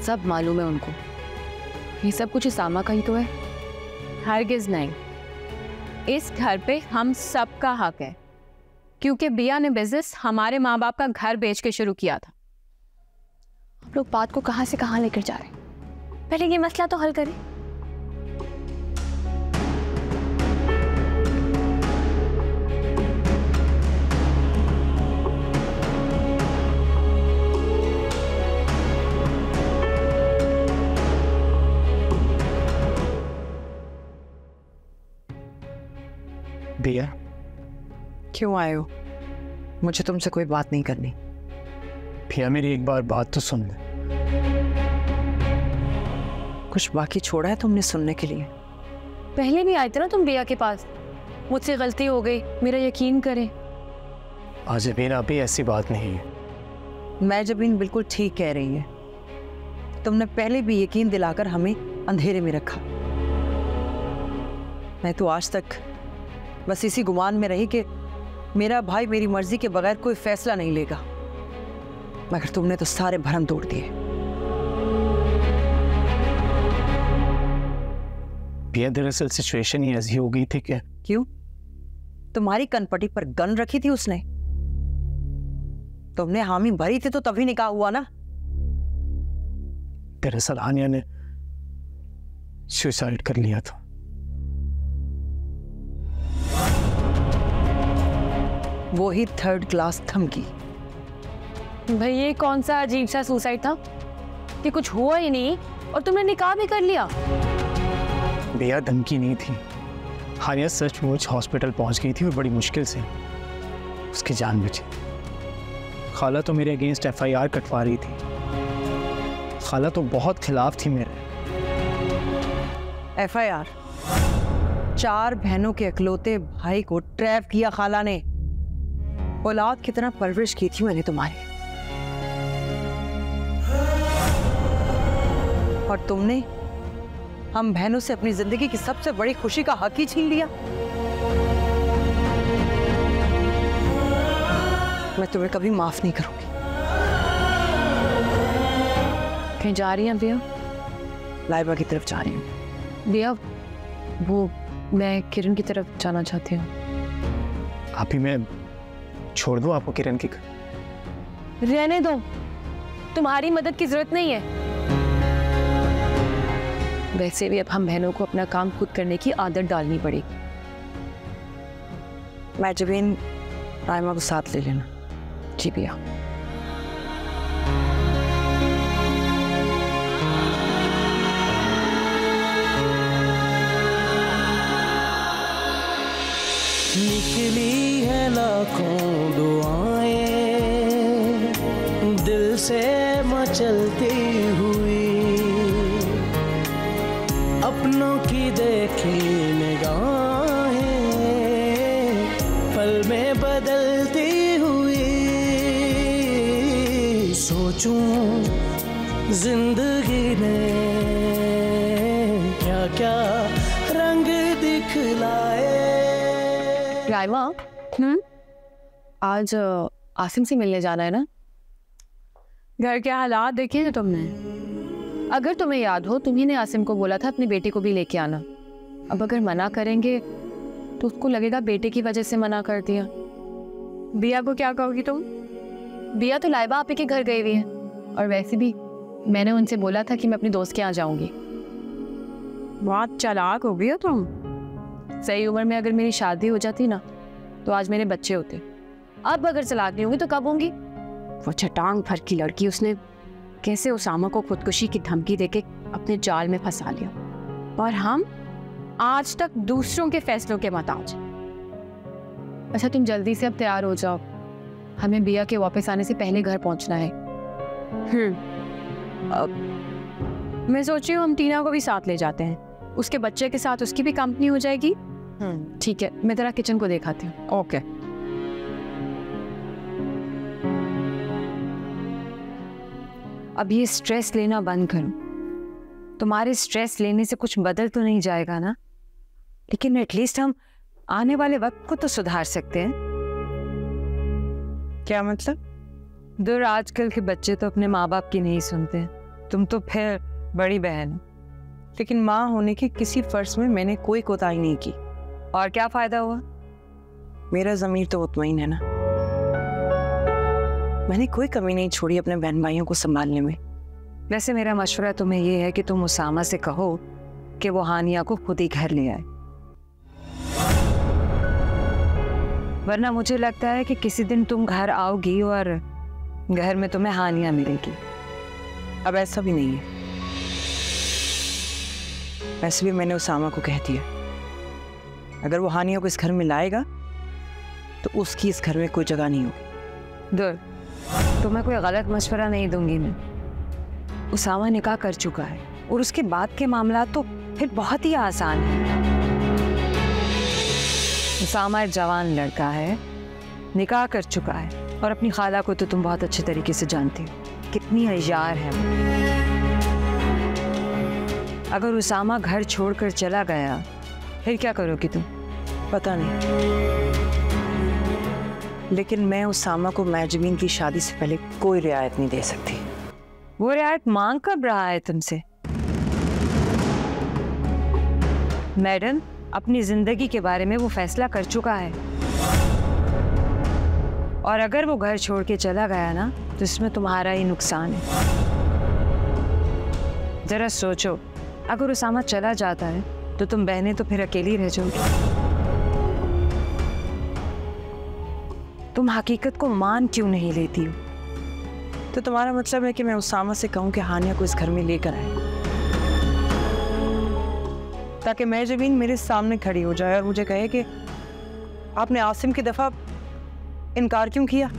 सब मालूम है उनको। ये सब कुछ इसामा का ही तो है। हरगिज़ नहीं, इस घर पे हम सब का हक है, क्योंकि बिया ने बिजनेस हमारे माँ बाप का घर बेच के शुरू किया था। आप लोग बात को कहाँ से कहाँ लेकर जा रहे हैं? पहले ये मसला तो हल करें। बिया, क्यों आए हो? मुझे तुमसे कोई बात नहीं करनी। बिया मेरी एक बार बात तो सुन ले। कुछ बाकी छोड़ा है तुमने सुनने के लिए? पहले भी आए थे ना तुम बिया के पास। मुझसे गलती हो गई, मेरा यकीन करें। आज जबीन अभी ऐसी बात नहीं है। मैं जबीन बिल्कुल ठीक कह रही है। तुमने पहले भी यकीन दिलाकर हमें अंधेरे में रखा। मैं तो आज तक बस इसी गुमान में रही कि मेरा भाई मेरी मर्जी के बगैर कोई फैसला नहीं लेगा, मगर तुमने तो सारे भरम तोड़ दिए। बिया दरअसल सिचुएशन ही ऐसी हो गई थी कि क्यों? तुम्हारी कनपटी पर गन रखी थी उसने, तुमने हामी भरी थी तो तभी निकाह हुआ ना। दरअसल हानिया ने सुसाइड कर लिया था। वो ही थर्ड क्लास धमकी। भाई ये कौन सा अजीब सा सुसाइड था कि कुछ हुआ ही नहीं और तुमने निकाह भी कर लिया। बिया धमकी नहीं थी, हानिया सचमुच हॉस्पिटल पहुंच गई थी और बड़ी मुश्किल से उसकी जान बची। खाला तो मेरे अगेंस्ट FIR कटवा रही थी। खाला तो बहुत खिलाफ थी मेरे। FIR? 4 बहनों के इकलौते भाई को ट्रैप किया खाला ने। औलाद की तरह परवरिश की थी मैंने तुम्हारी, और तुमने हम बहनों से अपनी जिंदगी की सबसे बड़ी खुशी का हक ही छीन लिया। मैं तुम्हें कभी माफ नहीं करूंगी। कहीं जा रही हैं बिया? लाइबा की तरफ जा रही हूँ। बिया वो मैं किरण की तरफ जाना चाहती हूँ। आप ही मैं छोड़ दूं आपको किरण की? रहने दो, तुम्हारी मदद की जरूरत नहीं है। वैसे भी अब हम बहनों को अपना काम खुद करने की आदत डालनी पड़ेगी। मैं जबीन राइमा को साथ ले लेना। जी भैया। निकली है लाखों दुआएं दिल से मचलती हुई, अपनों की देखी निगाहें पल में बदलती हुई। सोचूं जिंदगी ने क्या क्या रंग दिखलाए। राइमा, आज आसिम से मिलने जाना है ना? घर के हालात देखे हैं तुमने? अगर तुम्हें याद हो, तुम्ही ने आसिम को बोला था अपनी बेटी को भी लेके आना। अब अगर मना करेंगे तो उसको लगेगा बेटे की वजह से मना कर दिया। बिया को क्या कहोगी तुम? बिया तो लाइबा आपी के घर गई हुई है, और वैसे भी मैंने उनसे बोला था कि मैं अपनी दोस्त के यहाँ जाऊंगी। बहुत चालाक हो गई हो तुम। सही उम्र में अगर मेरी शादी हो जाती ना तो आज मेरे बच्चे होते। अब अगर चालाक नहीं होंगी तो कब होंगी? वो चटांग भर की लड़की, उसने कैसे उसामा को खुदकुशी की धमकी देके अपने जाल में फंसा लिया, और हम आज तक दूसरों के फैसलों के मोहताज। अच्छा तुम जल्दी से अब तैयार हो जाओ, हमें बिया के वापस आने से पहले घर पहुंचना है। अब मैं सोच रही हूँ हम टीना को भी साथ ले जाते हैं, उसके बच्चे के साथ उसकी भी कंपनी हो जाएगी। ठीक है, मैं तेरा किचन को दिखाती हूँ। ओके। अब ये स्ट्रेस लेना बंद करो। तुम्हारे स्ट्रेस लेने से कुछ बदल तो नहीं जाएगा ना, लेकिन एटलीस्ट हम आने वाले वक्त को तो सुधार सकते हैं। क्या मतलब? दूर आजकल के बच्चे तो अपने माँ बाप की नहीं सुनते, तुम तो फिर बड़ी बहन हो। लेकिन माँ होने के किसी फर्ज में मैंने कोई कोताही नहीं की। और क्या फायदा हुआ? मेरा ज़मीर तो मुतमईन है ना। मैंने कोई कमी नहीं छोड़ी अपने बहन भाइयों को संभालने में। वैसे मेरा मशवरा तुम्हें ये है कि तुम उसामा से कहो कि वो हानिया को खुद ही घर ले आए, वरना मुझे लगता है कि किसी दिन तुम घर आओगी और घर में तुम्हें हानिया मिलेगी। अब ऐसा भी नहीं है। वैसे भी मैंने उसामा को कह दिया, अगर वो हानिया को इस घर में लाएगा तो उसकी इस घर में कोई जगह नहीं होगी। दूर, तुम्हें कोई गलत मशवरा नहीं दूंगी मैं। उसामा निकाह कर चुका है और उसके बाद के मामला तो फिर बहुत ही आसान है। उसामा एक जवान लड़का है, निकाह कर चुका है और अपनी खाला को तो तुम बहुत अच्छे तरीके से जानती हो, कितनी अय्यार है वो। अगर उसामा घर छोड़कर चला गया फिर क्या करोगी तुम? पता नहीं, लेकिन मैं उसामा को महजबीन की शादी से पहले कोई रियायत नहीं दे सकती। वो रियायत मांग कब रहा है तुमसे? मैडम, अपनी जिंदगी के बारे में वो फैसला कर चुका है और अगर वो घर छोड़ के चला गया ना तो इसमें तुम्हारा ही नुकसान है। जरा सोचो, अगर उसामा चला जाता है तो तुम बहनें तो फिर अकेली रह जाओगी। तुम हकीकत को मान क्यों नहीं लेती हो? तो तुम्हारा मतलब है कि मैं उसामा से कहूं कि हानिया को इस घर में लेकर आए, ताकि महजबीन मेरे सामने खड़ी हो जाए और मुझे कहे कि आपने आसिम की दफा इनकार क्यों किया?